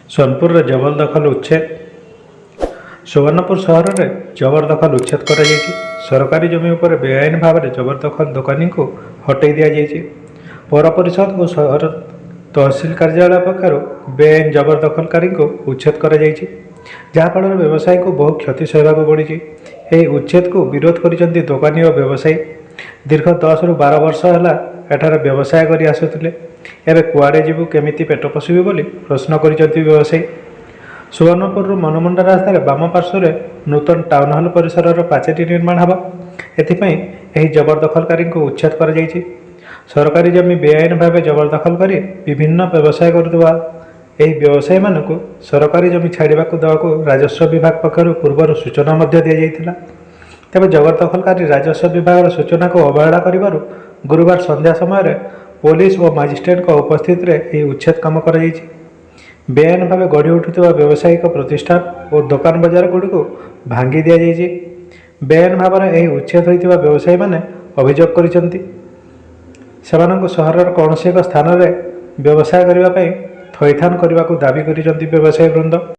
सोनपुर जबरदखल उच्छेद सुवर्णपुर सहर में जबरदखल उच्छेद कर सरकारी जमी उपर बेआईन भाव में जबरदखल दोकानी को हटई दि जाइए। पौर परिषद और सहर तहसिल कार्यालय पक्षर बेआईन जबरदखलकारी को उच्छेद कर जहाँफल व्यवसायी को बहु क्षति सहवाक पड़ी। यह उच्छेद को विरोध कर दोकानी और व्यवसायी दीर्घ 10 ରୁ 12 वर्ष है एठार व्यवसाय कर आसुले। एवं कुआड़े जीवु केमिति पेट पोषिबे बोली प्रश्न करिसेंति व्यवसायी। सुवर्णपुर मनमुंडा रास्तार बाम पार्श्व नूतन टाउन हॉल परिसर पाचेरी निर्माण होगा। एथिपाई एही जबरदखलकारी को उच्छेद कर सरकारी जमी बेआईन भाव जबरदखल कर विभिन्न व्यवसाय करुवा एही व्यवसायी मानक सरकारी जमी छाड़ा देवाक राजस्व विभाग पक्षर पूर्व सूचना दि जाइथिला। तेज जबरदखलकारी राजस्व विभाग सूचना को अवहेला कर गुरुवार संध्या समय पुलिस और मजिस्ट्रेट उपस्थित में उच्छेद काम कर बेआईन भाव गढ़ी उठुवा व्यावसायिक प्रतिष्ठान और दुकान बजार गुड़ी को भांगी दि जाइए। बेआईन भाव में यह उच्छेद होता व्यवसायी मैंने अभियोग कर सहर कौन एक स्थान में व्यवसाय करने थईथान करने को दाबी कर व्यवसायी वृंद।